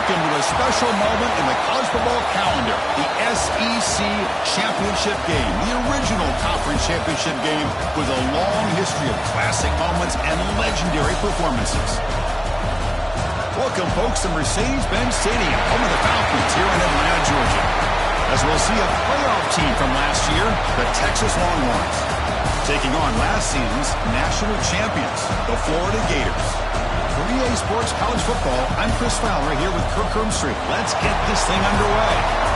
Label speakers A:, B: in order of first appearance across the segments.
A: welcome to a special moment in the college football calendar, the SEC Championship game, the original conference championship game with a long history of classic moments and legendary performances. Welcome, folks, to Mercedes-Benz Stadium, home of the Falcons here in Atlanta, Georgia, as we'll see a playoff team from last year, the Texas Longhorns, taking on last season's national champions, the Florida Gators. For EA Sports College Football, I'm Chris Fowler here with Kirk Herbstreit. Let's get this thing underway.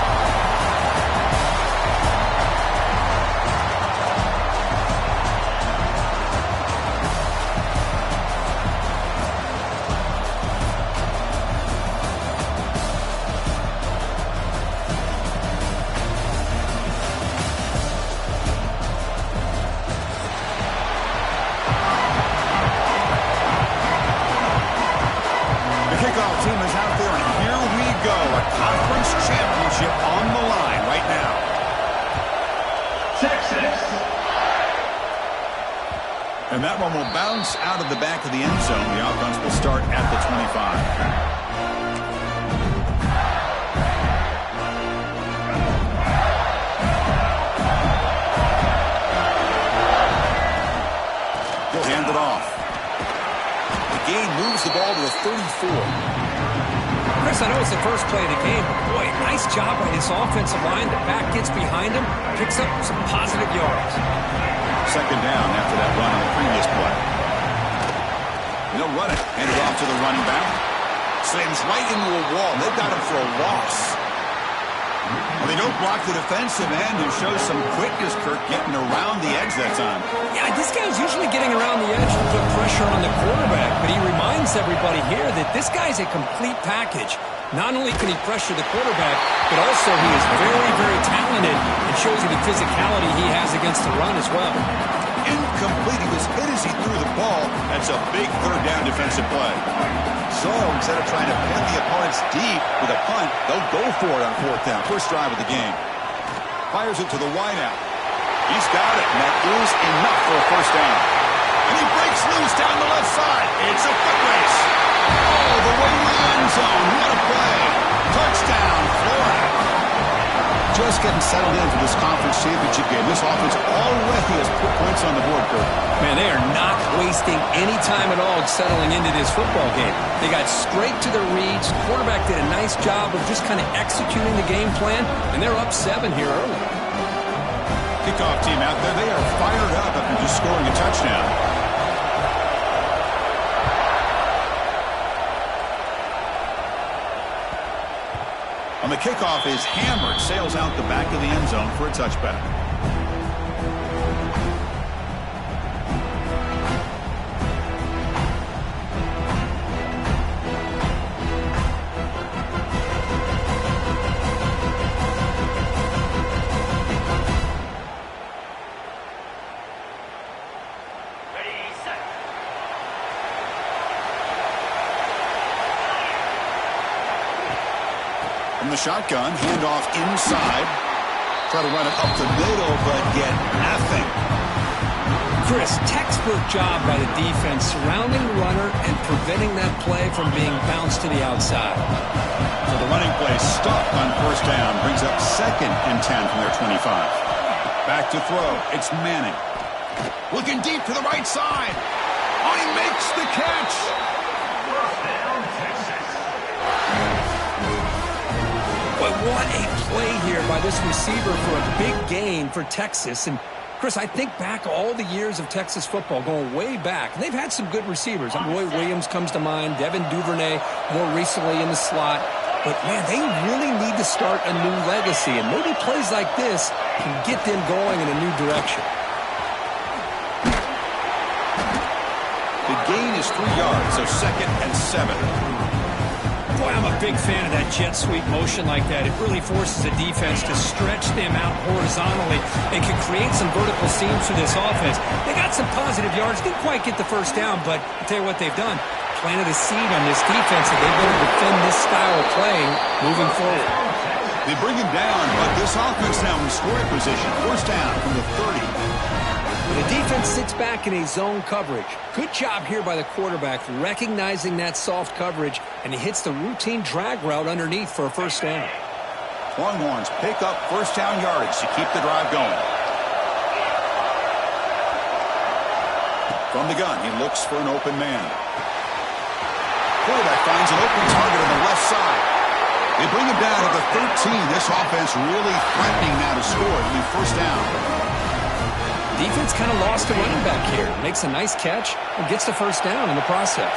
A: Team is out there, and here we go. A conference championship on the line right now.
B: Texas.
A: And that one will bounce out of the back of the end zone. The offense will start at the 25. He'll hand it off. The gain moves the ball to the 34.
C: Chris, I know it's the first play of the game, but boy, nice job by this offensive line. The back gets behind him, picks up some positive yards.
A: Second down after that run on the previous play. They'll run it. Hand it off to the running back. Slams right into a wall. They've got him for a loss. Well, they don't block the defensive end, who shows some quickness, Kirk, getting around the edge that time.
C: Yeah, this guy's usually getting around the edge to put pressure on the quarterback, but he reminds everybody here that this guy's a complete package. Not only can he pressure the quarterback, but also he is very, very talented and shows you the physicality he has against the run as well.
A: Incomplete. He was hit as he threw the ball. That's a big third down defensive play. So instead of trying to pin the opponents deep with a punt, they'll go for it on fourth down. First drive of the game. Fires it to the wideout. He's got it, and that is enough for a first down. And he breaks loose down the left side. It's a foot race. All the way to the end zone. What a play. Touchdown, Florida. Just getting settled in for this conference championship game. This offense already has put points on the board, Kirk.
C: Man, they are not wasting any time at all settling into this football game. They got straight to their reads. Quarterback did a nice job of just kind of executing the game plan, and they're up 7 here early.
A: Kickoff team out there. They are fired up after just scoring a touchdown. On the kickoff is hammered, sails out the back of the end zone for a touchback. From the shotgun, handoff inside. Try to run it up the middle, but get nothing.
C: Chris, textbook job by the defense surrounding the runner and preventing that play from being bounced to the outside.
A: So the running play stopped on first down. Brings up 2nd and 10 from their 25. Back to throw. It's Manning. Looking deep to the right side. Oh, he makes the catch.
C: But what a play here by this receiver for a big gain for Texas. And, Chris, I think back all the years of Texas football, going way back. And they've had some good receivers. Roy Williams comes to mind, Devin Duvernay more recently in the slot. But, man, they really need to start a new legacy. And maybe plays like this can get them going in a new direction.
A: The gain is 3 yards, so 2nd and 7.
C: Boy, I'm a big fan of that jet sweep motion like that. It really forces the defense to stretch them out horizontally and can create some vertical seams for this offense. They got some positive yards. Didn't quite get the first down, but I'll tell you what they've done. Planted a seed on this defense, and they've been able to defend this style of playing moving forward.
A: They bring him down, but this offense now in scoring position. First down from the 30.
C: The defense sits back in a zone coverage. Good job here by the quarterback recognizing that soft coverage, and he hits the routine drag route underneath for a first down.
A: Longhorns pick up first down yardage to keep the drive going. From the gun, he looks for an open man. Quarterback finds an open target on the left side. They bring him down at the 13. This offense really threatening now to score. It'll be first down.
C: Defense kind of lost a running back here. Makes a nice catch and gets the first down in the process.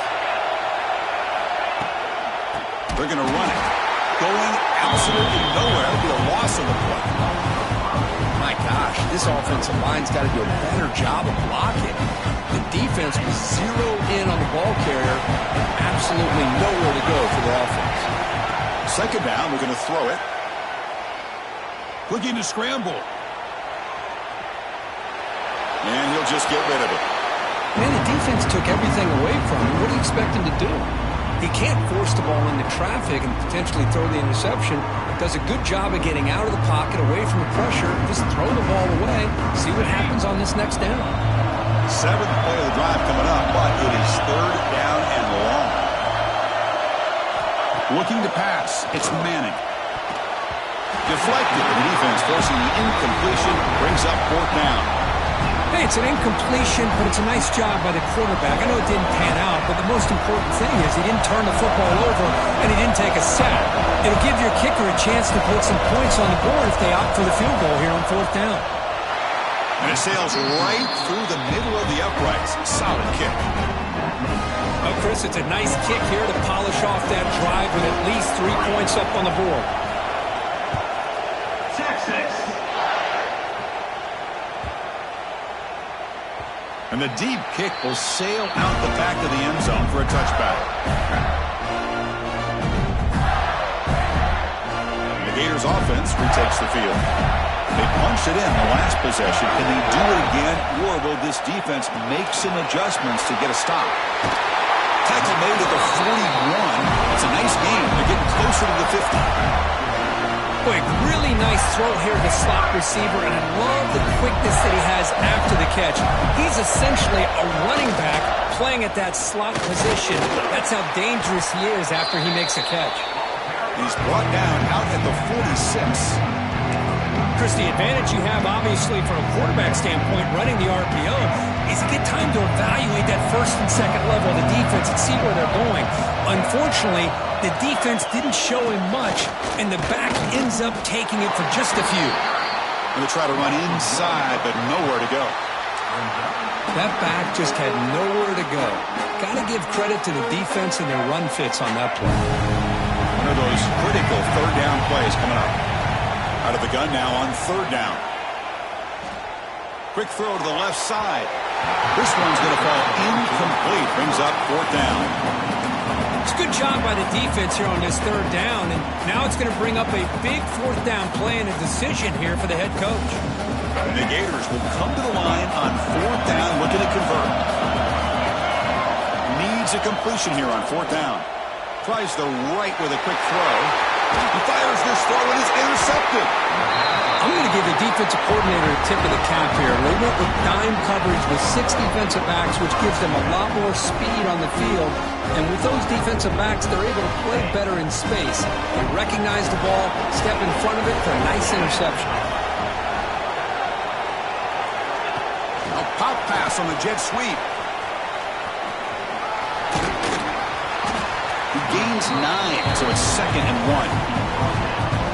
A: They're going to run it. Going absolutely nowhere. It'll be a loss of the play.
C: My gosh, this offensive line's got to do a better job of blocking. The defense was zeroed in on the ball carrier. Absolutely nowhere to go for the offense.
A: Second down, we're going to throw it. Looking to scramble. And he'll just get rid of it.
C: Man, the defense took everything away from him. What do you expect him to do? He can't force the ball into traffic and potentially throw the interception. Does a good job of getting out of the pocket, away from the pressure. Just throw the ball away. See what happens on this next down.
A: Seventh play of the drive coming up, but it is third down and long. Looking to pass. It's Manning. Deflected. The defense forcing the incompletion. Brings up fourth down.
C: Hey, it's an incompletion, but it's a nice job by the quarterback. I know it didn't pan out, but the most important thing is he didn't turn the football over and he didn't take a sack. It'll give your kicker a chance to put some points on the board if they opt for the field goal here on fourth down.
A: And it sails right through the middle of the uprights. Solid kick.
C: Oh, Chris, it's a nice kick here to polish off that drive with at least 3 points up on the board.
A: And the deep kick will sail out the back of the end zone for a touchback. The Gators offense retakes the field. They punched it in the last possession. Can they do it again, or will this defense make some adjustments to get a stop? Tackle made at the 41. It's a nice game. They're getting closer to the 50.
C: Boy, really nice throw here to the slot receiver, and I love the quickness that he has after the catch. He's essentially a running back playing at that slot position. That's how dangerous he is after he makes a catch.
A: He's brought down out at the 46.
C: Chris, the advantage you have, obviously, from a quarterback standpoint, running the RPO, is you get time to evaluate that first and second level of the defense and see where they're going. Unfortunately, the defense didn't show him much, and the back ends up taking it for just a few.
A: Going to try to run inside, but nowhere to go.
C: That back just had nowhere to go. Got to give credit to the defense and their run fits on that play.
A: One of those critical third down plays coming up. Out of the gun now on third down. Quick throw to the left side. This one's going to fall incomplete. Brings up fourth down.
C: It's a good job by the defense here on this third down, and now it's going to bring up a big fourth down play and a decision here for the head coach.
A: The Gators will come to the line on fourth down, looking to convert. Needs a completion here on fourth down. Tries the right with a quick throw. He fires this throw and is intercepted.
C: I'm going to give the defensive coordinator a tip of the cap here. They went with dime coverage with 6 defensive backs, which gives them a lot more speed on the field. And with those defensive backs, they're able to play better in space. They recognize the ball, step in front of it for a nice interception.
A: A pop pass on the jet sweep. He gains 9, so it's second and 1.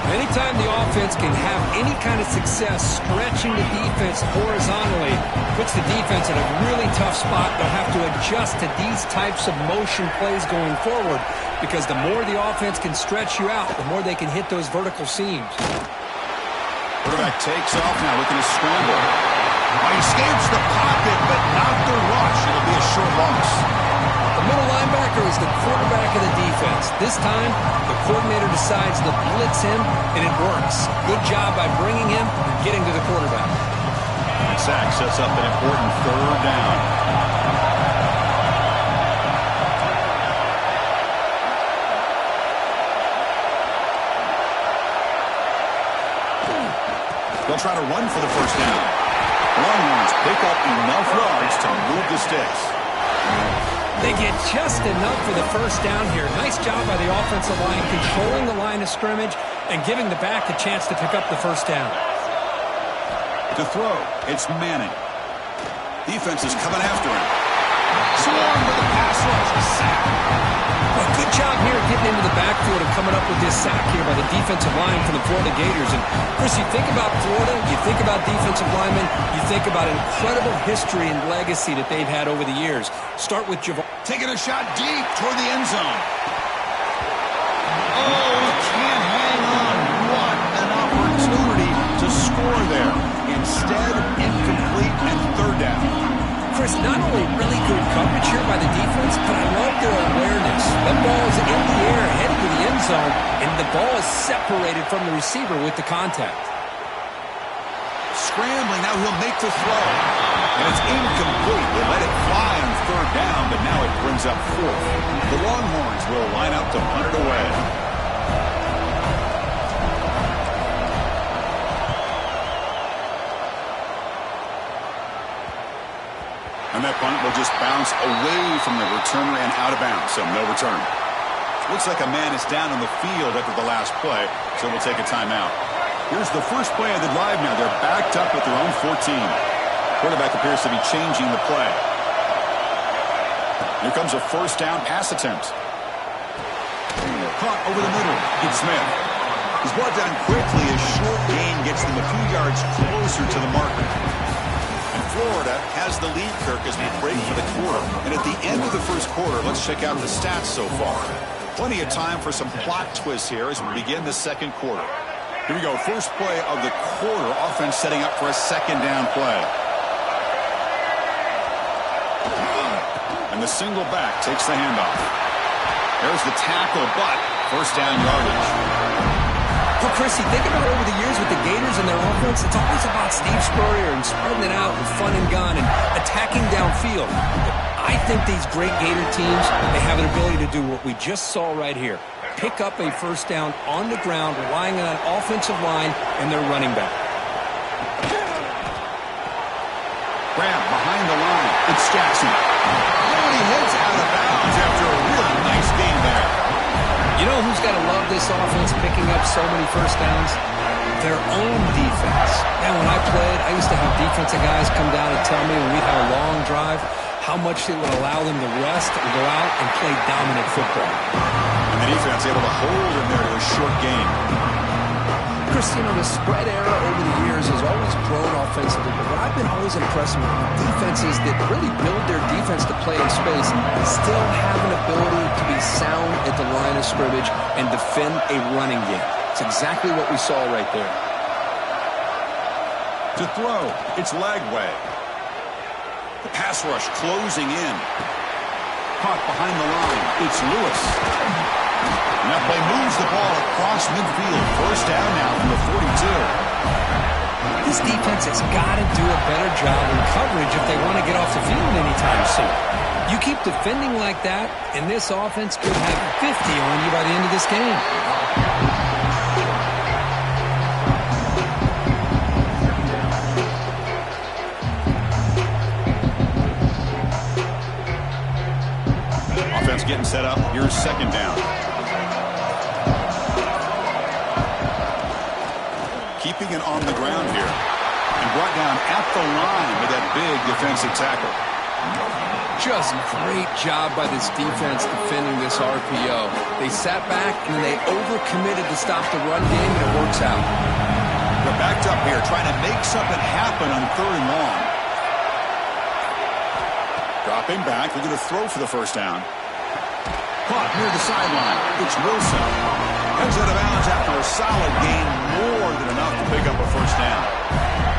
C: Anytime the offense can have any kind of success stretching the defense horizontally, puts the defense in a really tough spot. They'll have to adjust to these types of motion plays going forward, because the more the offense can stretch you out, the more they can hit those vertical seams.
A: Quarterback takes off now, looking to scramble. He escapes the pocket, but not the rush. It'll be a short loss.
C: The middle linebacker is the quarterback of the defense. This time, the coordinator decides to blitz him, and it works. Good job by bringing him and getting to the quarterback.
A: Sack sets up an important third down. They'll try to run for the first down. Longhorns pick up enough yards to move the sticks.
C: They get just enough for the first down here. Nice job by the offensive line, controlling the line of scrimmage and giving the back a chance to pick up the first down.
A: To throw, it's Manning. Defense is coming after him. Swarm with a pass rush, a sack.
C: Well, good job here getting into the backfield and coming up with this sack here by the defensive line for the Florida Gators. And, Chris, you think about Florida, you think about defensive linemen, you think about an incredible history and legacy that they've had over the years. Start with Javon.
A: Taking a shot deep toward the end zone. Oh, can't hang on. What an opportunity to score there. Instead, incomplete and third down.
C: Chris, not only really good coverage here by the defense, but I love their awareness. That ball is in the air, headed to the end zone, and the ball is separated from the receiver with the contact.
A: Scrambling, now he'll make the throw. And it's incomplete. They let it fly on third down, but now it brings up fourth. The Longhorns will line up to punt it away. And that punt will just bounce away from the returner and out of bounds, so no return. Looks like a man is down on the field after the last play, so we'll take a timeout. Here's the first play of the drive now. They're backed up at their own 14. Quarterback appears to be changing the play. Here comes a first down pass attempt. Caught over the middle. It's Smith. He's brought down quickly. A short gain gets them a few yards closer to the marker. And Florida has the lead, Kirk, as we break for the quarter. And at the end of the first quarter, let's check out the stats so far. Plenty of time for some plot twists here as we begin the second quarter. Here we go. First play of the quarter. Offense setting up for a second down play. And the single back takes the handoff. There's the tackle, but first down yardage.
C: Well, Chris, you think about over the years with the Gators and their offense, it's always about Steve Spurrier and spreading it out and fun and gun and attacking downfield. I think these great Gator teams, they have an ability to do what we just saw right here. Pick up a first down on the ground, relying on an offensive line and their running back.
A: Grab behind the line. It's Jackson. And he heads out of bounds after a really nice game there.
C: You know who's got to love this offense picking up so many first downs? Their own defense. Man, when I played, I used to have defensive guys come down and tell me when we'd have a long drive how much it would allow them to rest and go out and play dominant football.
A: And the defense able to hold in there to a short game.
C: Chris, you know, the spread era over the years has always grown offensively, but what I've been always impressed with defenses that really build their defense to play in space still have an ability to be sound at the line of scrimmage and defend a running game. It's exactly what we saw right there.
A: To throw, it's Lagway. The pass rush closing in. Caught behind the line, it's Lewis. And that play moves the ball across midfield. First down now from the 42.
C: This defense has got to do a better job in coverage if they want to get off the field anytime soon. You keep defending like that, and this offense could have 50 on you by the end of this game.
A: Offense getting set up. Here's second down. Keeping it on the ground here. And brought down at the line with that big defensive tackle.
C: Just great job by this defense defending this RPO. They sat back and then they overcommitted to stop the run game, and it works out.
A: They're backed up here trying to make something happen on third and long. Dropping back, looking to throw for the first down. Caught near the sideline. It's Wilson. Heads out of bounds after a solid gain, more than enough to pick up a first down.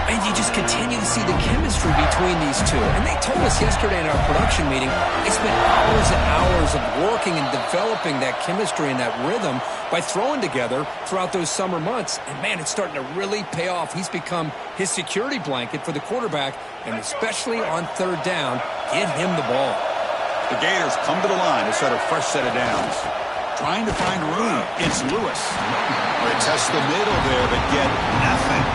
C: And you just continue to see the chemistry between these two. And they told us yesterday in our production meeting, they spent hours and hours of working and developing that chemistry and that rhythm by throwing together throughout those summer months. And, man, it's starting to really pay off. He's become his security blanket for the quarterback, and especially on third down, get him the ball.
A: The Gators come to the line to start a fresh set of downs. Trying to find room. It's Lewis. They test the middle there, but get nothing.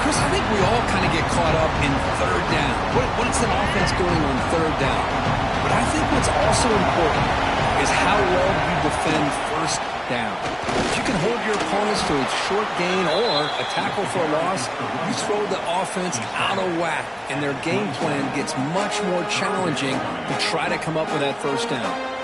C: Chris, I think we all kind of get caught up in third down. What is an offense doing on third down? But I think what's also important is how well you defend first down. If you can hold your opponents to a short gain or a tackle for a loss, you throw the offense out of whack, and their game plan gets much more challenging to try to come up with that first down.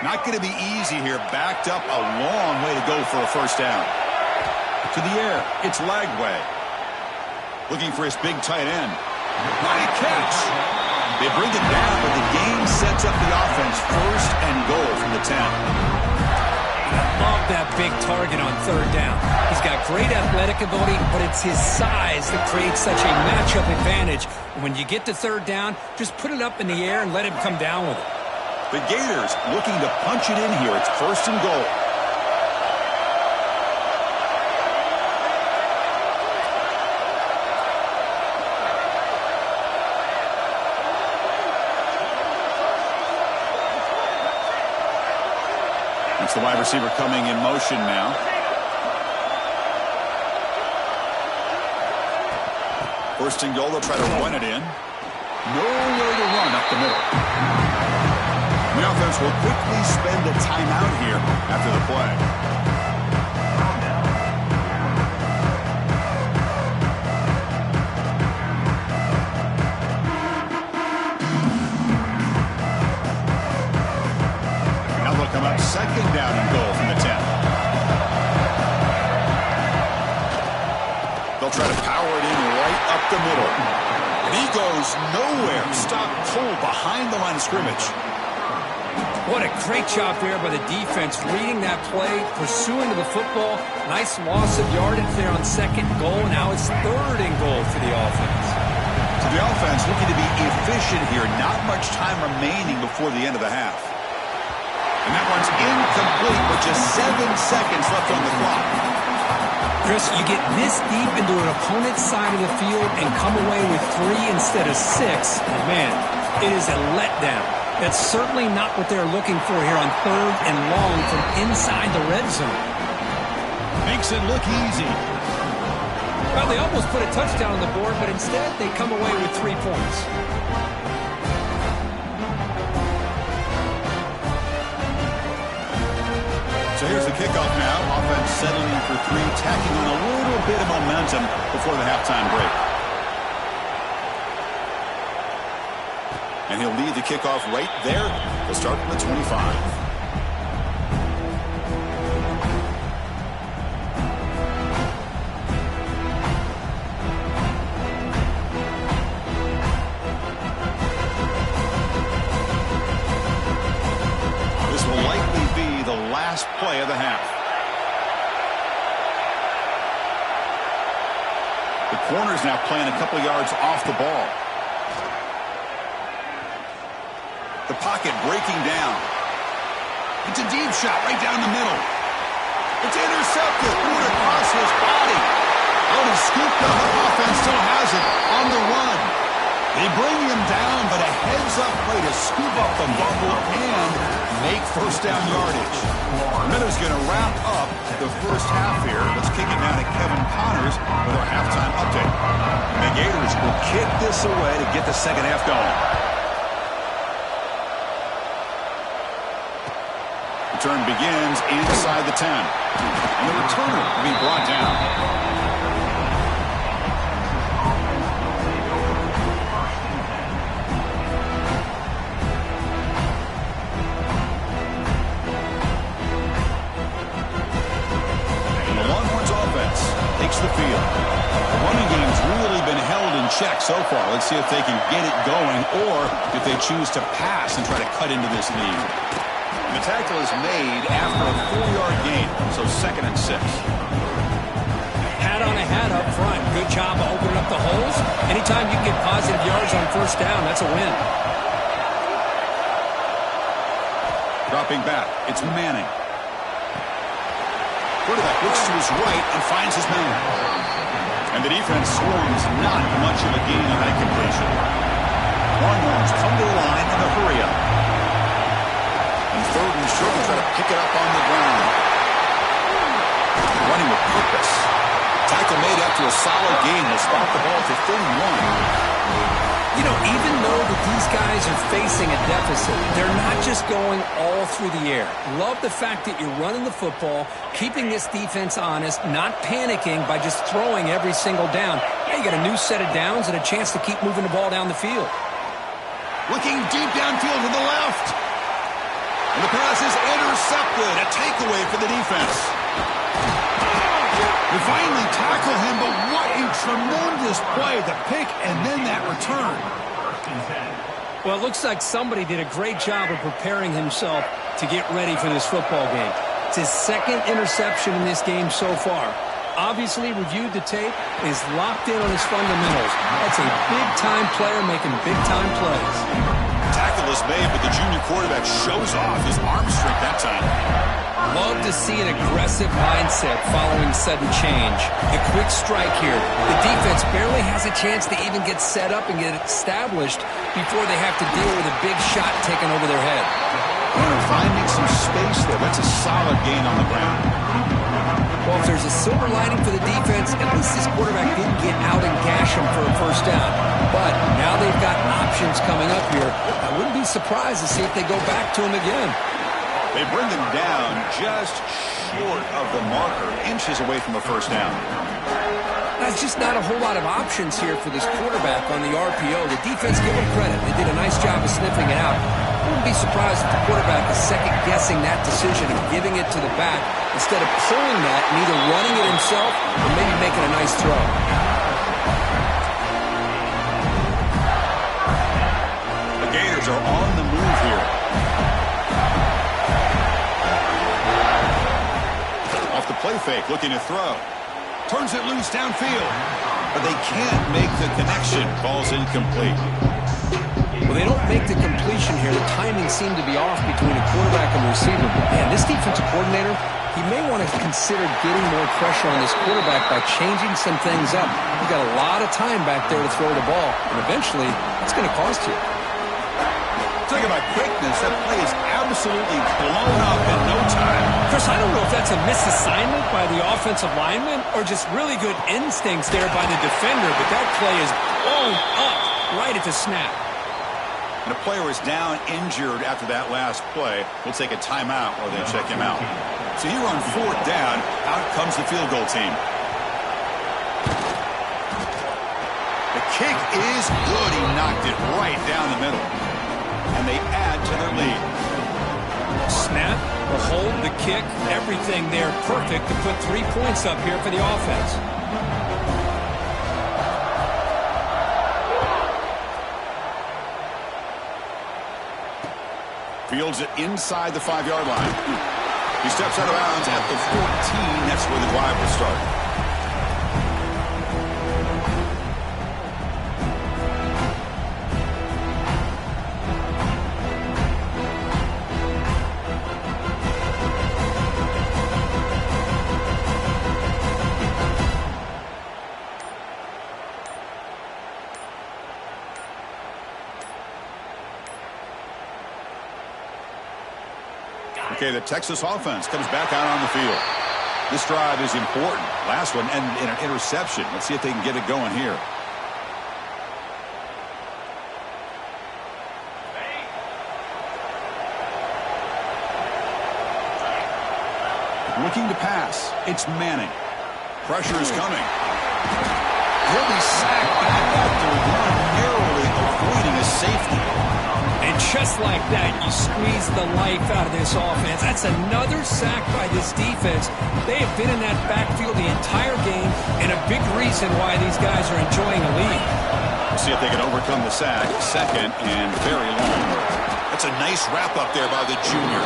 A: Not going to be easy here. Backed up a long way to go for a first down. To the air. It's Lagway. Looking for his big tight end. Nice catch. They bring it down, but the game sets up the offense. First and goal from the 10.
C: I love that big target on third down. He's got great athletic ability, but it's his size that creates such a matchup advantage. And when you get to third down, just put it up in the air and let him come down with it.
A: The Gators looking to punch it in here. It's first and goal. It's the wide receiver coming in motion now. First and goal, they'll try to run it in. Nowhere to run up the middle. The offense will quickly spend a timeout here after the play. Now they'll come up second down and goal from the 10. They'll try to power it in right up the middle. And he goes nowhere. Stopped cold behind the line of scrimmage.
C: What a great job there by the defense, reading that play, pursuing to the football. Nice loss of yardage there on second goal. Now it's third and goal for the offense.
A: So the offense looking to be efficient here. Not much time remaining before the end of the half. And that one's incomplete with just 7 seconds left on the clock.
C: Chris, you get this deep into an opponent's side of the field and come away with 3 instead of 6. And man, it is a letdown. That's certainly not what they're looking for here on third and long from inside the red zone.
A: Makes it look easy.
C: Well, they almost put a touchdown on the board, but instead they come away with 3 points.
A: So here's the kickoff now. Offense settling for 3, tacking on a little bit of momentum before the halftime break. And he'll lead the kickoff right there. He'll start from the 25. This will likely be the last play of the half. The corner's now playing a couple yards off the ball. The pocket breaking down. It's a deep shot right down the middle. It's intercepted. Threw it across his body. Oh, he scooped up. The offense still has it on the run. They bring him down, but a heads-up play to scoop up the bubble and make first down yardage. Miller's going to wrap up the first half here. Let's kick it now to Kevin Connors with our halftime update. The Gators will kick this away to get the second half going. Return begins inside the 10. And the returner will be brought down. And the Longhorns offense takes the field. The running game's really been held in check so far. Let's see if they can get it going or if they choose to pass and try to cut into this lead. The tackle is made after a 4-yard gain, so 2nd and 6.
C: Hat on a hat up front. Good job of opening up the holes. Anytime you get positive yards on first down, that's a win.
A: Dropping back, it's Manning. Quarterback looks to his right and finds his man. And the defense swarms not much of a gain on that completion. Longhorns come to the line in a hurry-up. And third and short, will try to pick it up on the ground. Running with purpose. Tackle made after a solid gain. Will spot the ball to 31.
C: You know, even though that these guys are facing a deficit, they're not just going all through the air. Love the fact that you're running the football, keeping this defense honest, not panicking by just throwing every single down. Now you got a new set of downs and a chance to keep moving the ball down the field.
A: Looking deep downfield to the left. And the pass is intercepted. A takeaway for the defense. They finally tackle him, but what a tremendous play. The pick and then that return.
C: Well, it looks like somebody did a great job of preparing himself to get ready for this football game. It's his second interception in this game so far. Obviously reviewed the tape, is locked in on his fundamentals. That's a big-time player making big-time plays.
A: Tackle is made, but the junior quarterback shows off his arm strength that time.
C: Love to see an aggressive mindset following sudden change. The quick strike here. The defense barely has a chance to even get set up and get established before they have to deal with a big shot taken over their head.
A: They're finding some space there. That's a solid gain on the ground.
C: Well, if there's a silver lining for the defense, at least this quarterback didn't get out and gash him for a first down. But now they've got options coming up here. I wouldn't be surprised to see if they go back to him again.
A: They bring them down just short of the marker, inches away from a first down.
C: There's just not a whole lot of options here for this quarterback on the RPO. The defense, give them credit. They did a nice job of sniffing it out. I wouldn't be surprised if the quarterback is second-guessing that decision of giving it to the back instead of pulling that and either running it himself or maybe making a nice throw.
A: The Gators are on the move here. Off the play fake, looking to throw. Turns it loose downfield. But they can't make the connection. Ball's incomplete.
C: Well, they don't make the completion here. The timing seemed to be off between a quarterback and receiver. But, man, this defensive coordinator, he may want to consider getting more pressure on this quarterback by changing some things up. You've got a lot of time back there to throw the ball, and eventually it's going to cost you.
A: Talking about quickness, that play is absolutely blown up in no time.
C: Chris, I don't know if that's a misassignment by the offensive lineman or just really good instincts there by the defender, but that play is blown up right at the snap.
A: And a player is down injured after that last play. We'll take a timeout while they check him out. So here on fourth down, out comes the field goal team. The kick is good. He knocked it right down the middle. And they add to their lead.
C: Snap, the hold, the kick, everything there perfect to put 3 points up here for the offense.
A: Fields it inside the 5-yard line. He steps out of bounds at the 14. That's where the drive will start. Okay, the Texas offense comes back out on the field. This drive is important. Last one and an interception. Let's see if they can get it going here. Looking to pass. It's Manning. Pressure is coming. He'll be sacked back after one, narrowly avoiding a safety.
C: And just like that, you squeeze the life out of this offense. That's another sack by this defense. They have been in that backfield the entire game, and a big reason why these guys are enjoying a lead.
A: We'll see if they can overcome the sack. Second and very long. That's a nice wrap up there by the junior.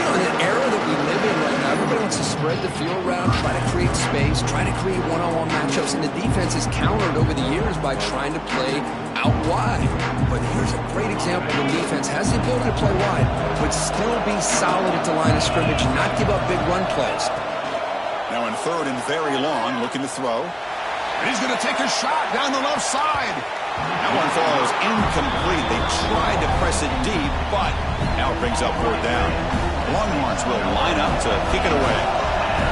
C: You know, in an era that we live in right now, everybody wants to spread the field around, try to create space, try to create one-on-one matchups, and the defense is countered over the years by trying to play out wide. But here's a great example. The defense has the ability to play wide, but still be solid at the line of scrimmage and not give up big run plays.
A: Now in third and very long, looking to throw. And he's going to take a shot down the left side. That one falls incomplete. They tried to press it deep, but now it brings up fourth down. The Longhorns will line up to kick it away.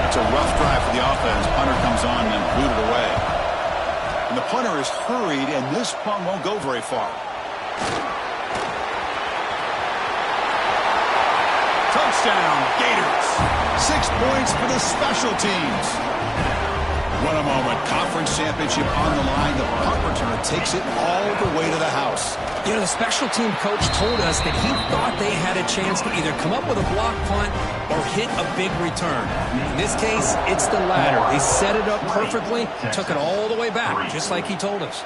A: It's a rough drive for the offense. Punter comes on and booted away. And the punter is hurried, and this punt won't go very far. Touchdown, Gators. 6 points for the special teams. What a moment. Conference championship on the line. The punt returner takes it all the way to the house.
C: You know, the special team coach told us that he thought they had a chance to either come up with a block punt or hit a big return. In this case, it's the latter. They set it up perfectly, took it all the way back, just like he told us.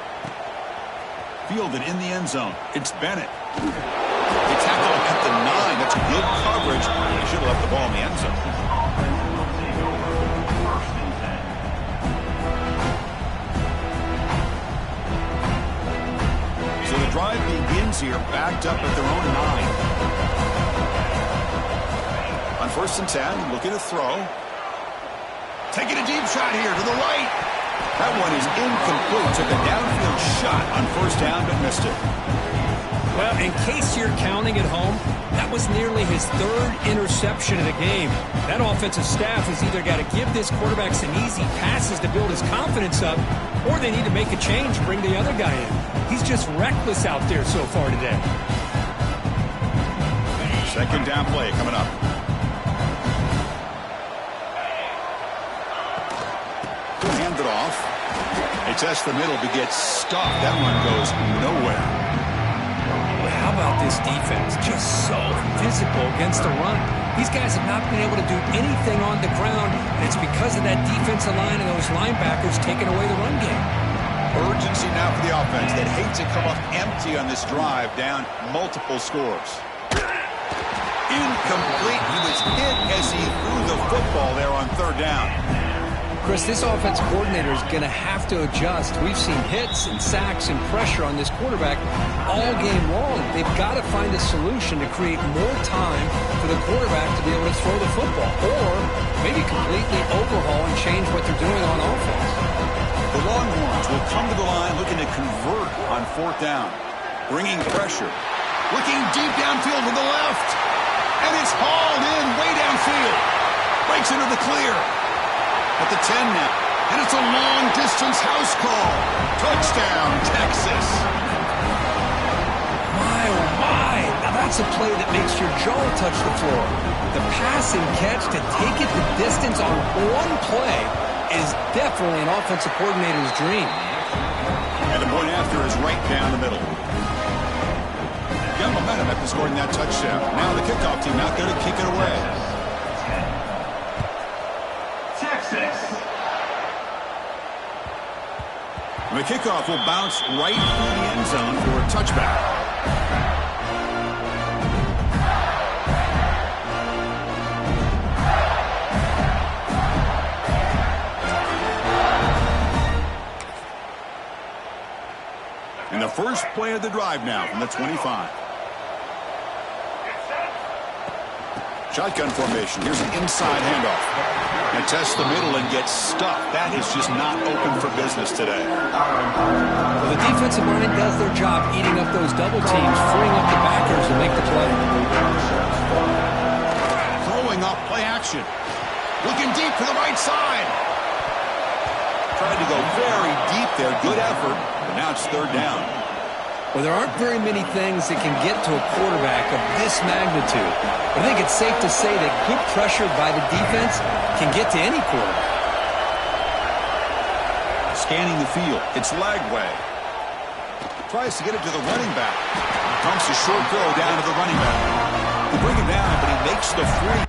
A: Fielded in the end zone. It's Bennett. They tackle him at the 9. That's good coverage. He should have left the ball in the end zone. So the drive begins here, backed up at their own 9. On 1st and 10, looking to throw. Taking a deep shot here to the right. That one is incomplete. Took a downfield shot on 1st down, but missed it.
C: Well, in case you're counting at home, that was nearly his 3rd interception of the game. That offensive staff has either got to give this quarterback some easy passes to build his confidence up, or they need to make a change, bring the other guy in. He's just reckless out there so far today.
A: 2nd down play coming up. Hand it off. They test the middle, but gets stuffed. That one goes nowhere.
C: How about this defense? Just so physical against the run. These guys have not been able to do anything on the ground, and it's because of that defensive line and those linebackers taking away the run game.
A: Urgency now for the offense. They'd hate to come up empty on this drive, down multiple scores. Incomplete. He was hit as he threw the football there on 3rd down.
C: Chris, this offense coordinator is going to have to adjust. We've seen hits and sacks and pressure on this quarterback all game long. They've got to find a solution to create more time for the quarterback to be able to throw the football, or maybe completely overhaul and change what they're doing on offense.
A: The Longhorns will come to the line looking to convert on 4th down. Bringing pressure. Looking deep downfield to the left. And it's hauled in way downfield. Breaks into the clear. At the 10 now. And it's a long-distance house call. Touchdown, Texas.
C: My, oh my. Now that's a play that makes your jaw touch the floor. The pass and catch to take it the distance on one play is definitely an offensive coordinator's dream.
A: And the point after is right down the middle. Got momentum after scoring that touchdown. Now the kickoff team out there to kick it away. And the kickoff will bounce right through the end zone for a touchback. And the first play of the drive now from the 25. Shotgun formation. Here's an inside handoff. And tests the middle and gets stuffed. That is just not open for business today.
C: Well, the defensive line does their job eating up those double teams, freeing up the backers to make the play.
A: Throwing up play action. Looking deep to the right side. Tried to go very deep there. Good effort. But now it's 3rd down.
C: Well, there aren't very many things that can get to a quarterback of this magnitude. But I think it's safe to say that good pressure by the defense can get to any quarterback.
A: Scanning the field. It's Lagway. Tries to get it to the running back. Pumps a short throw down to the running back. They bring him down, but he makes the 3.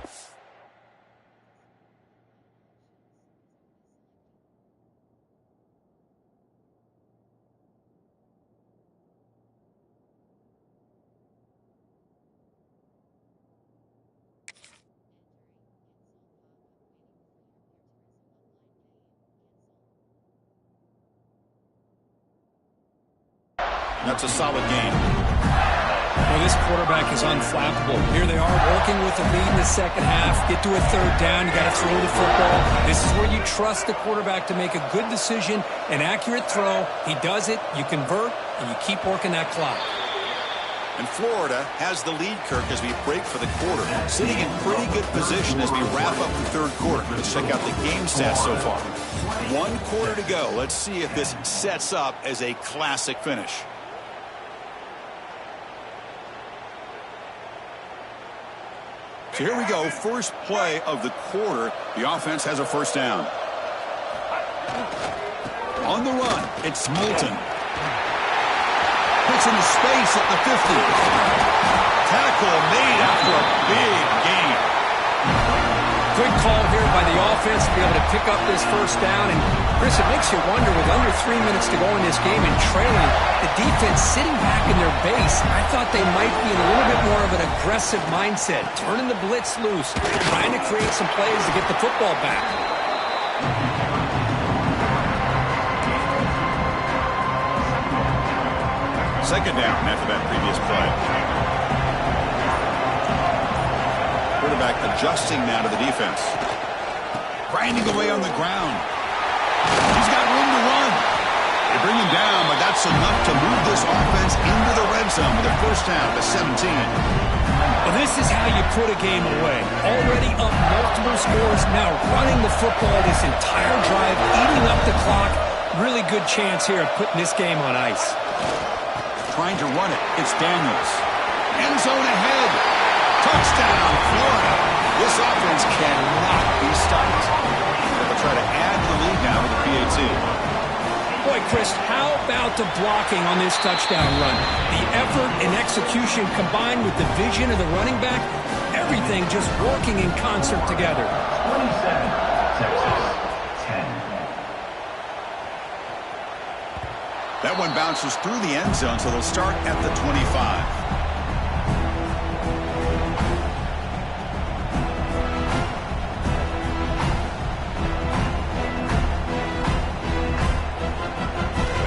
A: That's a solid game.
C: Well, this quarterback is unflappable. Here they are working with the lead in the second half. Get to a third down. You got to throw the football. This is where you trust the quarterback to make a good decision, an accurate throw. He does it. You convert, and you keep working that clock.
A: And Florida has the lead, Kirk, as we break for the quarter. Sitting in pretty good position as we wrap up the third quarter. Let's check out the game stats so far. 1 quarter to go. Let's see if this sets up as a classic finish. So here we go. First play of the quarter. The offense has a first down. On the run, it's Moulton. Puts into space at the 50. Tackle made after a big gain.
C: Good call here by the offense to be able to pick up this first down. And, Chris, it makes you wonder, with under 3 minutes to go in this game and trailing, the defense sitting back in their base, I thought they might be in a little bit more of an aggressive mindset, turning the blitz loose, trying to create some plays to get the football back.
A: Second down after that previous play. Quarterback adjusting now to the defense. Grinding away on the ground. He's got room to run. They bring him down, but that's enough to move this offense into the red zone with a first down to 17.
C: Well, this is how you put a game away. Already up multiple scores, now running the football this entire drive, eating up the clock. Really good chance here of putting this game on ice.
A: Trying to run it. It's Daniels. End zone ahead. Touchdown, Florida. This offense cannot be stopped. They'll try to add to the lead now with the PAT.
C: Boy, Chris, how about the blocking on this touchdown run? The effort and execution combined with the vision of the running back, everything just working in concert together.
B: 27, Texas, 10.
A: That one bounces through the end zone, so they'll start at the 25.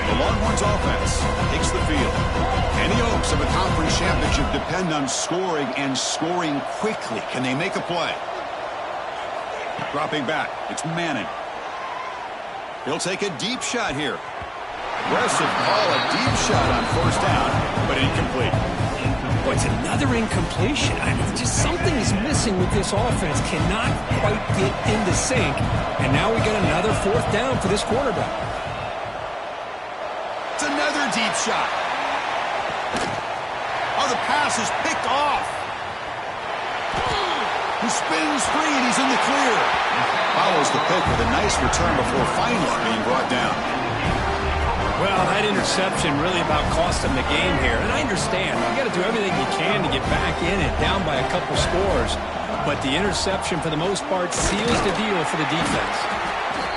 A: The Longhorns offense takes the field. And the hopes of a conference championship depend on scoring and scoring quickly. Can they make a play? Dropping back, it's Manning. He'll take a deep shot here. Aggressive call, a deep shot on first down, but incomplete.
C: Boy, it's another incompletion. I mean, just something is missing with this offense. Cannot quite get into sync. And now we get another fourth down for this quarterback.
A: It's another deep shot. Oh, the pass is picked off. He spins free, and he's in the clear. Follows the pick with a nice return before finally being brought down.
C: Well, that interception really about cost them the game here. And I understand. You got to do everything you can to get back in and down by a couple scores. But the interception, for the most part, seals the deal for the defense.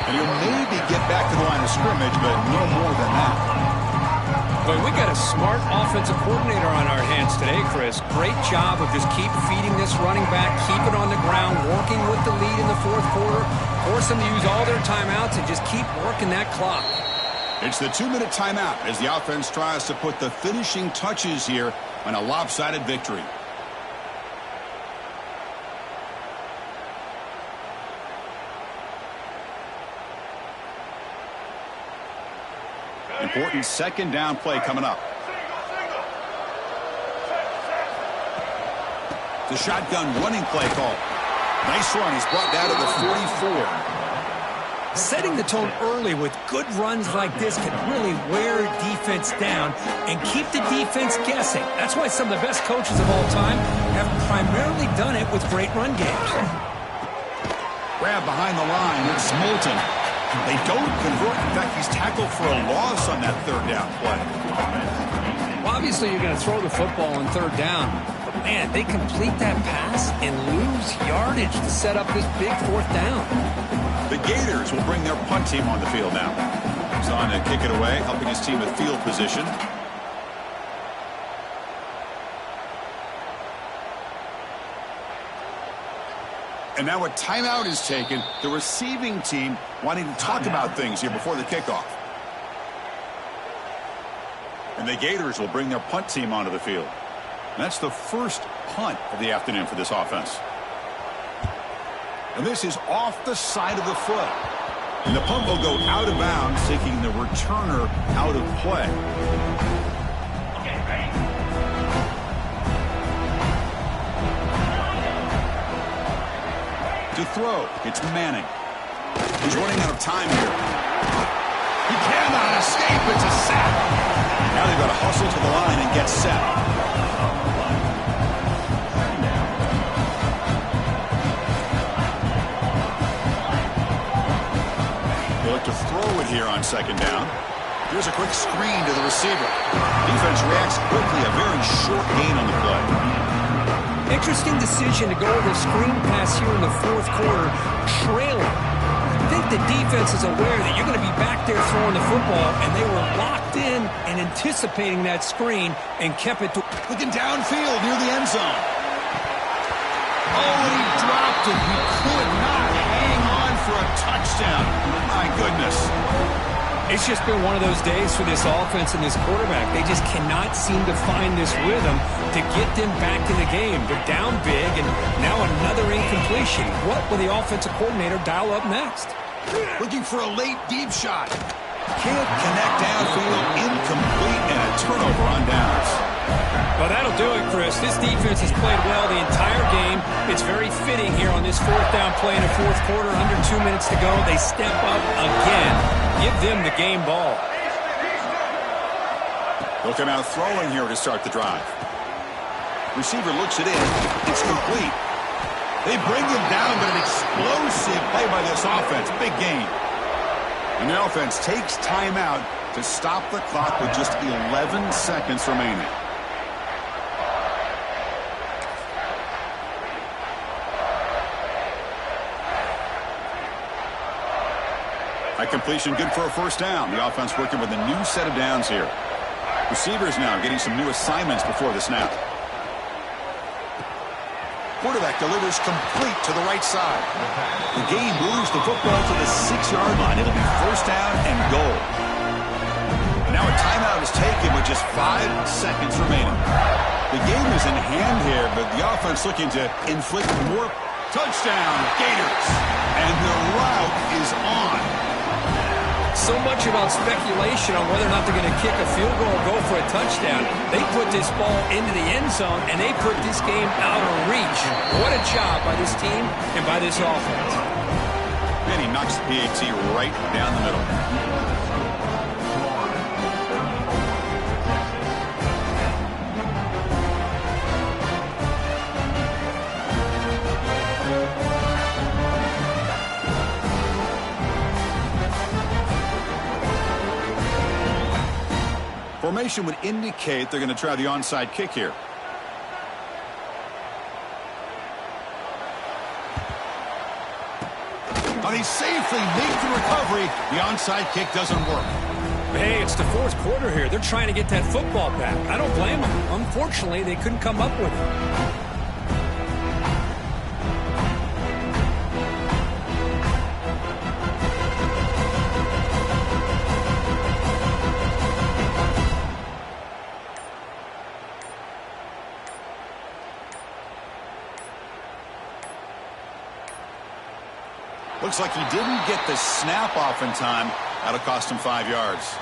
A: And he'll maybe get back to the line of scrimmage, but no more than that.
C: Boy, we got a smart offensive coordinator on our hands today, Chris. Great job of just keep feeding this running back, keep it on the ground, working with the lead in the fourth quarter, force them to use all their timeouts and just keep working that clock.
A: It's the 2-minute timeout as the offense tries to put the finishing touches here on a lopsided victory. Important second down play coming up. The shotgun running play call. Nice run. He's brought down to the 44.
C: Setting the tone early with good runs like this can really wear defense down and keep the defense guessing. That's why some of the best coaches of all time have primarily done it with great run games.
A: Grab behind the line. It's Moulton. They don't convert. In fact, he's tackled for a loss on that third down play.
C: Well, obviously, you're going to throw the football on third down. But, man, they complete that pass and lose yardage to set up this big fourth down.
A: The Gators will bring their punt team on the field now. He's on to kick it away, helping his team with field position. And now a timeout is taken. The receiving team wanting to talk about things here before the kickoff. And the Gators will bring their punt team onto the field. That's the first punt of the afternoon for this offense. And this is off the side of the foot. And the punt will go out of bounds, taking the returner out of play. To throw, it's Manning. He's running out of time here. He cannot escape. It's a sack. Now they've got to hustle to the line and get set. They look to throw it here on second down. Here's a quick screen to the receiver. Defense reacts quickly. A very short gain on the play.
C: Interesting decision to go with a screen pass here in the fourth quarter, trailing. I think the defense is aware that you're going to be back there throwing the football, and they were locked in and anticipating that screen and kept it to...
A: Looking downfield near the end zone. Oh, and he dropped it. He could not hang on for a touchdown. My goodness.
C: It's just been one of those days for this offense and this quarterback. They just cannot seem to find this rhythm to get them back in the game. They're down big, and now another incompletion. What will the offensive coordinator dial up next?
A: Looking for a late deep shot. Can't connect downfield, incomplete, and a turnover on downs.
C: Well, that'll do it, Chris. This defense has played well the entire game. It's very fitting here on this fourth down play in the fourth quarter. Under 2 minutes to go. They step up again. Give them the game ball.
A: They'll come out throwing here to start the drive. Receiver looks it in. It's complete. They bring him down, but an explosive play by this offense. Big gain. And the offense takes timeout to stop the clock with just 11 seconds remaining. That completion good for a first down. The offense working with a new set of downs here. Receivers now getting some new assignments before the snap. Quarterback delivers complete to the right side. The game moves the football to the 6-yard line. It'll be first down and goal. And now a timeout is taken with just 5 seconds remaining. The game is in hand here, but the offense looking to inflict more. Touchdown, Gators. And the route is on.
C: So much about speculation on whether or not they're going to kick a field goal or go for a touchdown. They put this ball into the end zone, and they put this game out of reach. What a job by this team and by this offense.
A: And he knocks the PAT right down the middle. Formation would indicate they're going to try the onside kick here. But he safely makes the recovery. The onside kick doesn't work.
C: Hey, it's the fourth quarter here. They're trying to get that football back. I don't blame them. Unfortunately, they couldn't come up with it.
A: Looks like he didn't get the snap off in time. That'll cost him 5 yards.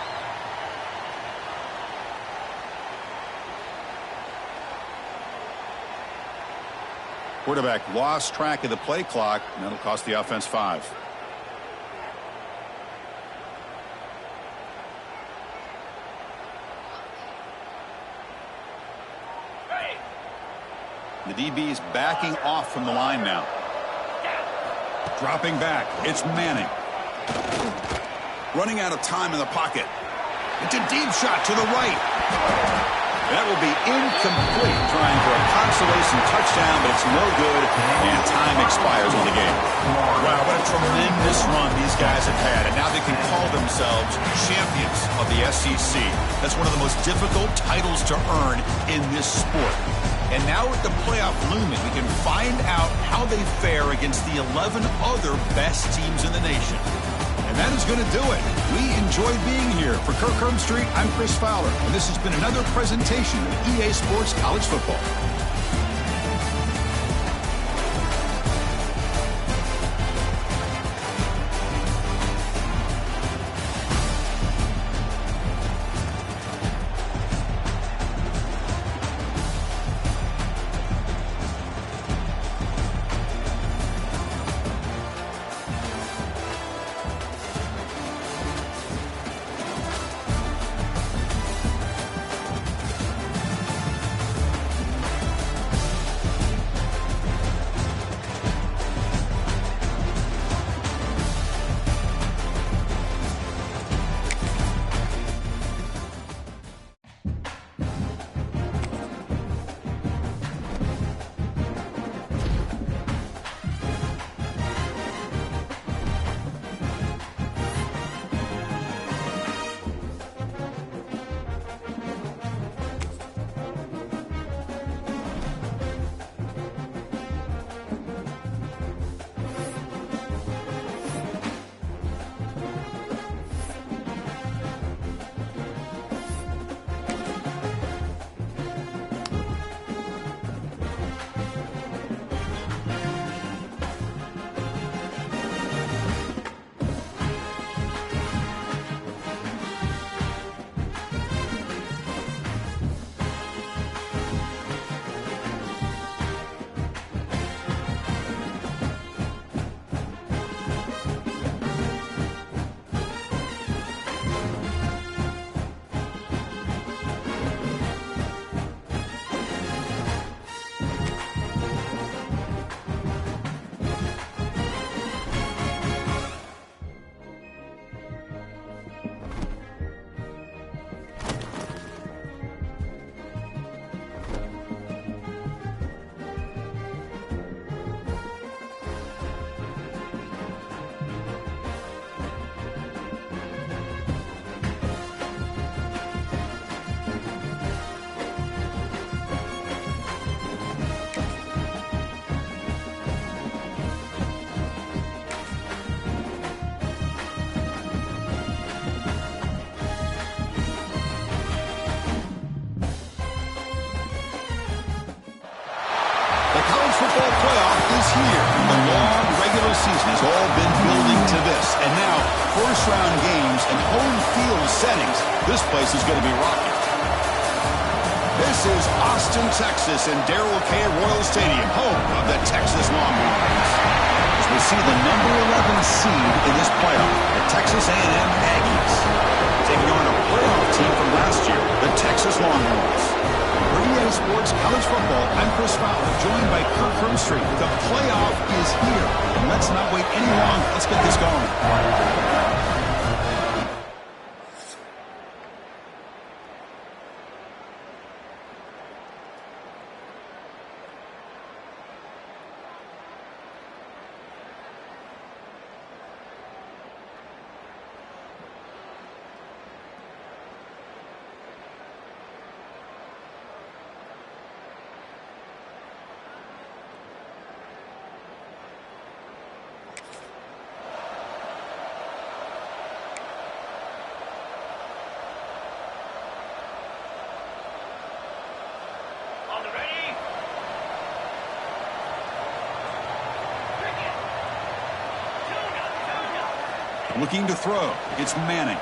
A: Quarterback lost track of the play clock, and that'll cost the offense 5. The DB is backing off from the line now. Dropping back, it's Manning. Running out of time in the pocket. It's a deep shot to the right. That will be incomplete, trying for a consolation touchdown, but it's no good, and time expires on the game. Wow, what a tremendous run these guys have had, and now they can call themselves champions of the SEC. That's one of the most difficult titles to earn in this sport. And now with the playoff looming, we can find out how they fare against the 11 other best teams in the nation. And that is going to do it. We enjoyed being here. For Kirk Street, I'm Chris Fowler, and this has been another presentation of EA Sports College Football. Football playoff is here. The long regular season has all been building to this. And now, first-round games and home field settings. This place is going to be rocking. This is Austin, Texas, and Darrell K. Royal Stadium, home of the Texas Longhorns. As we see the number 11 seed in this playoff, the Texas A&M Aggies, taking on a playoff team from last year, the Texas Longhorns. For EA Sports College Football, I'm Chris Fowler, joined by Kirk Street. The playoff is here, and let's not wait any longer. Let's get this going. Looking to throw. It's Manning.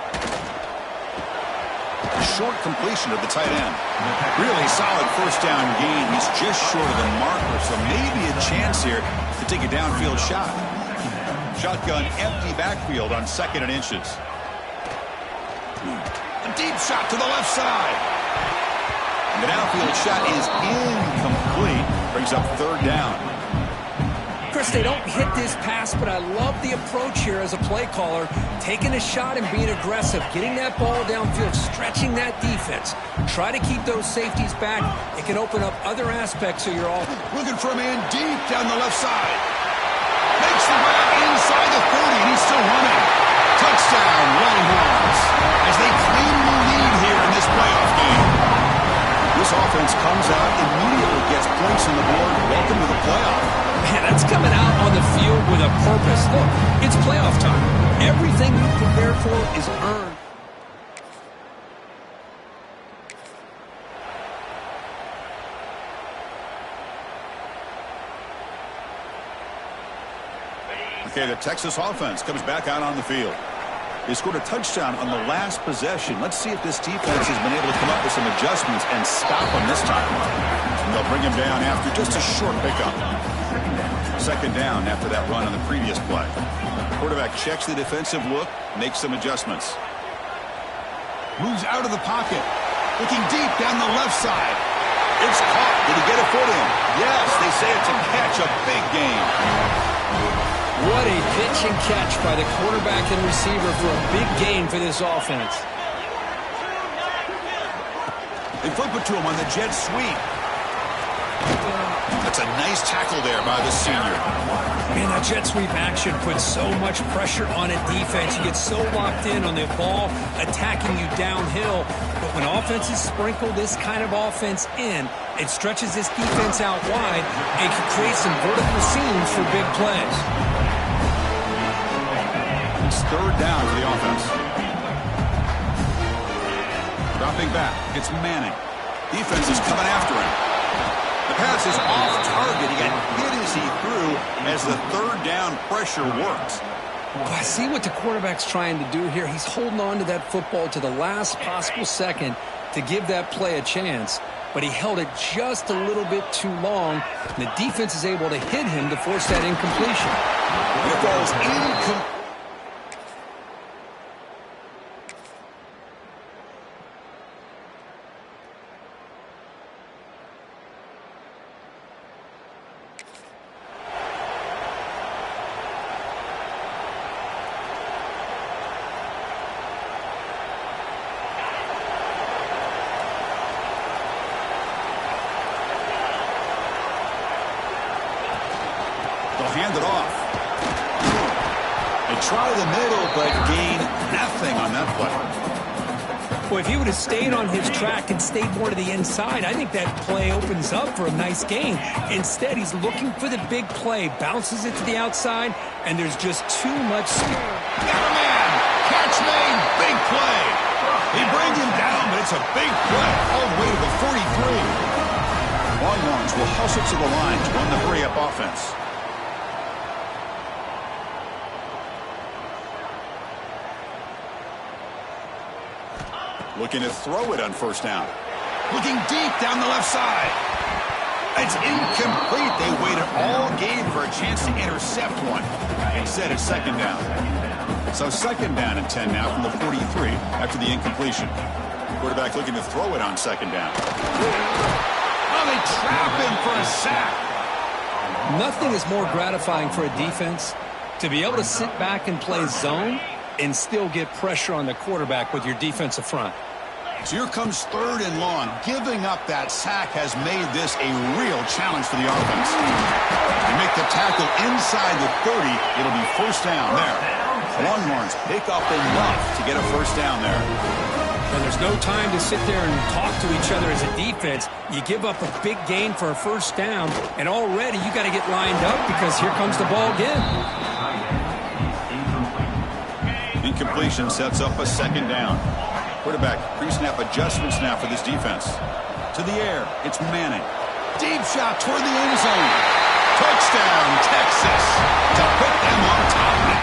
A: Short completion of the tight end. Really solid first down gain. He's just short of the marker, so maybe a chance here to take a downfield shot. Shotgun empty backfield on 2nd and inches. A deep shot to the left side. And the downfield shot is incomplete. Brings up 3rd down.
C: Chris, they don't hit this pass, but I love the approach here as a play caller. Taking a shot and being aggressive, getting that ball downfield, stretching that defense. Try to keep those safeties back. It can open up other aspects of your offense.
A: Looking for a man deep down the left side. Makes the grab inside the 30, and he's still running. Touchdown, Longhorns, as they claim the lead here in this playoff game. This offense comes out, immediately gets points on the board. Welcome to the playoff.
C: Man, that's coming out on the field with a purpose. Look, it's playoff time. Everything you prepared for is earned.
A: Okay, the Texas offense comes back out on the field. They scored a touchdown on the last possession. Let's see if this defense has been able to come up with some adjustments and stop them this time. And they'll bring him down after just a short pickup. Second down after that run on the previous play. Quarterback checks the defensive look, makes some adjustments. Moves out of the pocket. Looking deep down the left side. It's caught. Did he get it for him? Yes, they say it's a catch, a big game.
C: What a pitch and catch by the quarterback and receiver for a big gain for this offense.
A: They flip it to him on the jet sweep. That's a nice tackle there by the senior.
C: Man, that jet sweep action puts so much pressure on a defense. You get so locked in on the ball attacking you downhill. But when offenses sprinkle this kind of offense in, it stretches this defense out wide and can create some vertical seams for big plays.
A: It's third down for the offense. Dropping back. It's Manning. Defense is coming after him. The pass is off target. He got hit as he threw as the third down pressure works.
C: Oh, I see what the quarterback's trying to do here. He's holding on to that football to the last possible second to give that play a chance. But he held it just a little bit too long. And the defense is able to hit him to force that incompletion.
A: It falls incomplete. Hand it off. They try the middle, but gain nothing on that play.
C: Well, if he would have stayed on his track and stayed more to the inside, I think that play opens up for a nice gain. Instead, he's looking for the big play, bounces it to the outside, and there's just too much speed.
A: Got a man! Catch made! Big play! He brings him down, but it's a big play all the way to the 43. Longhorns will hustle to the line to run the hurry-up offense. Looking to throw it on first down. Looking deep down the left side. It's incomplete. They waited all game for a chance to intercept one. Instead, it's second down. So second down and 10 now from the 43 after the incompletion. Quarterback looking to throw it on second down. Oh, they trap him for a sack.
C: Nothing is more gratifying for a defense to be able to sit back and play zone and still get pressure on the quarterback with your defensive front.
A: So here comes third and long. Giving up that sack has made this a real challenge for the offense. They make the tackle inside the 30. It'll be first down there. Longhorns pick up enough to get a first down there.
C: And there's no time to sit there and talk to each other as a defense. You give up a big gain for a first down, and already you got to get lined up because here comes the ball again.
A: Incompletion sets up a second down. Quarterback pre-snap adjustments now for this defense. To the air, it's Manning. Deep shot toward the end zone. Touchdown, Texas, to put them on top now.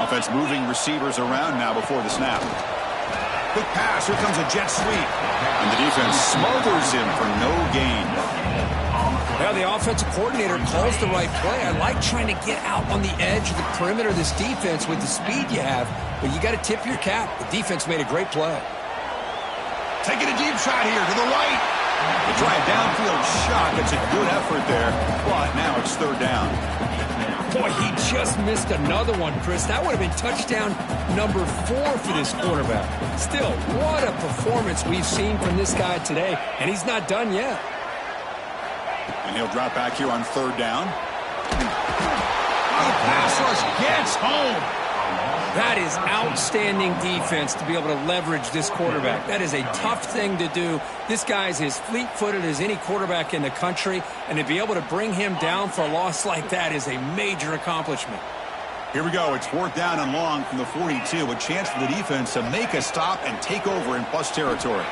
A: Offense moving receivers around now before the snap. Quick pass. Here comes a jet sweep. And the defense smothers him for no gain.
C: Well, the offensive coordinator calls the right play. I like trying to get out on the edge of the perimeter of this defense with the speed you have. But you got to tip your cap. The defense made a great play.
A: Taking a deep shot here to the right. They try a downfield shot. That's a good effort there. But now it's third down.
C: Boy, he just missed another one, Chris. That would have been touchdown number 4 for this quarterback. Still, what a performance we've seen from this guy today, and he's not done yet.
A: And he'll drop back here on 3rd down. The pass rush gets home.
C: That is outstanding defense to be able to leverage this quarterback. That is a tough thing to do. This guy's as fleet-footed as any quarterback in the country, and to be able to bring him down for a loss like that is a major accomplishment.
A: Here we go. It's 4th down and long from the 42. A chance for the defense to make a stop and take over in plus territory.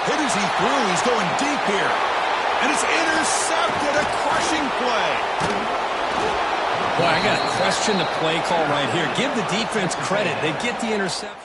A: Hit as he threw. He's going deep here. And it's intercepted. A crushing play.
C: Boy, I got to question the play call right here. Give the defense credit. They get the interception.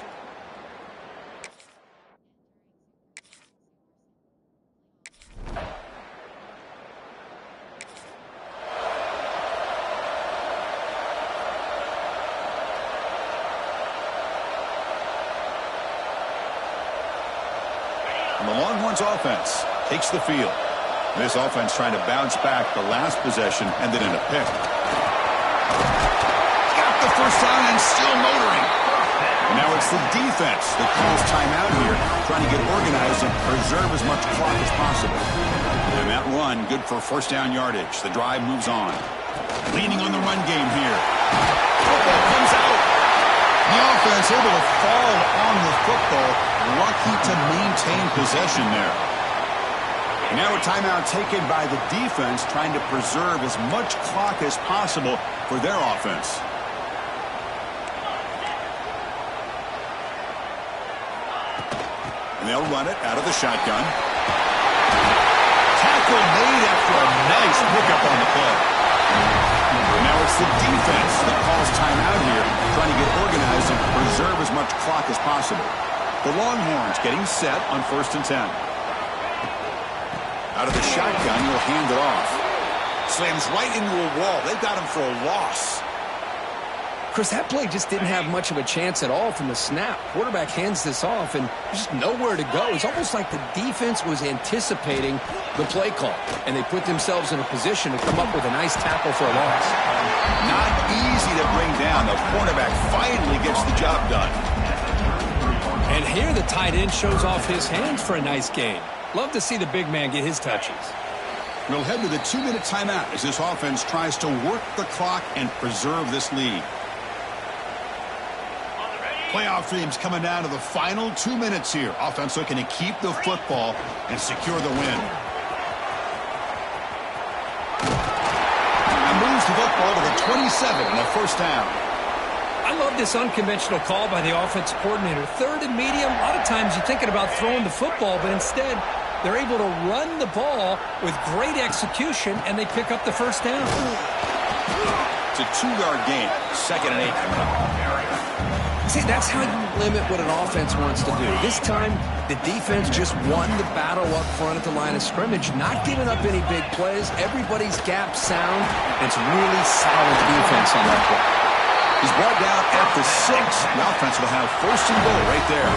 A: And the Longhorns offense takes the field. This offense trying to bounce back the last possession, ended in a pick. Got the first down and still motoring. And now it's the defense that calls timeout here, trying to get organized and preserve as much clock as possible. And that run, good for 1st down yardage. The drive moves on. Leaning on the run game here. Football comes out. The offense able to fall on the football. Lucky to maintain possession there. And now a timeout taken by the defense, trying to preserve as much clock as possible for their offense. And they'll run it out of the shotgun. Tackle made after a nice pickup on the play. And now it's the defense that calls timeout here, trying to get organized and preserve as much clock as possible. The Longhorns getting set on 1st and 10. Out of the shotgun, he'll hand it off. Slams right into a wall. They've got him for a loss.
C: Chris, that play just didn't have much of a chance at all from the snap. Quarterback hands this off, and there's just nowhere to go. It's almost like the defense was anticipating the play call, and they put themselves in a position to come up with a nice tackle for a loss.
A: Not easy to bring down. The quarterback finally gets the job done.
C: And here the tight end shows off his hands for a nice gain. Love to see the big man get his touches.
A: We'll head to the 2-minute timeout as this offense tries to work the clock and preserve this lead. Playoff teams coming down to the final 2 minutes here. Offense looking to keep the football and secure the win. And moves the football to the 27 and a 1st down.
C: I love this unconventional call by the offensive coordinator. 3rd and medium, a lot of times you're thinking about throwing the football, but instead they're able to run the ball with great execution, and they pick up the 1st down.
A: It's a 2-yard gain. 2nd and 8 coming up.
C: See, that's how you limit what an offense wants to do. This time, the defense just won the battle up front at the line of scrimmage, not giving up any big plays. Everybody's gap sound. It's really solid defense on that play.
A: He's brought down at the 6. The offense will have 1st and goal right there.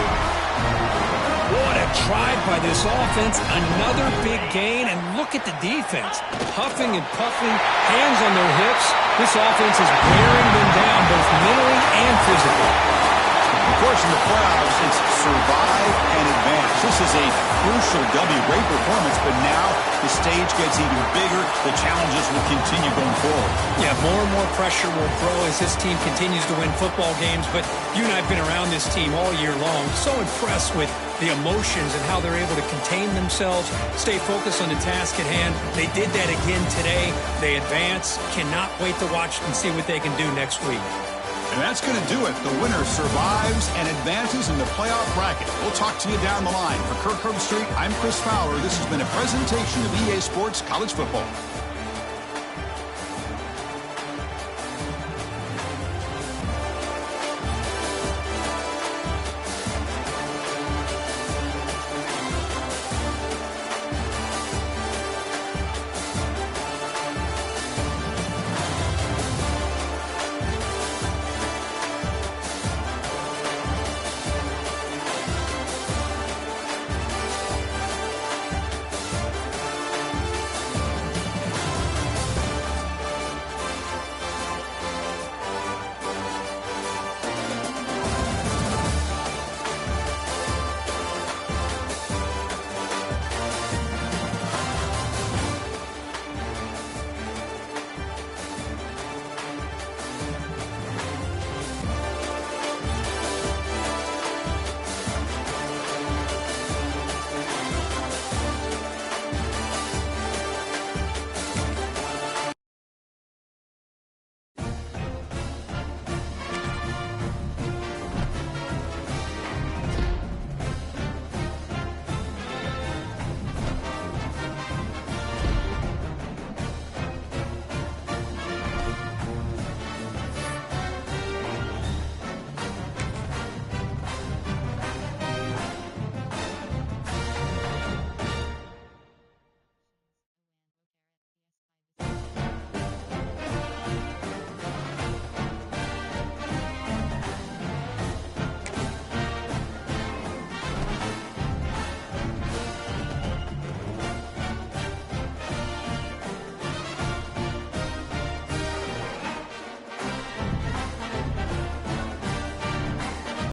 C: What a try by this offense. Another big gain, and look at the defense. Huffing and puffing, hands on their hips. This offense is wearing them down both mentally and physically.
A: Of course, in the playoffs, it's survive and advance. This is a crucial W. Great performance, but now the stage gets even bigger. The challenges will continue going forward.
C: Yeah, more and more pressure will grow as this team continues to win football games, but you and I have been around this team all year long. So impressed with the emotions and how they're able to contain themselves, stay focused on the task at hand. They did that again today. They advance. Cannot wait to watch and see what they can do next week.
A: And that's going to do it. The winner survives and advances in the playoff bracket. We'll talk to you down the line. For Kirk Herbstreit, I'm Chris Fowler. This has been a presentation of EA Sports College Football.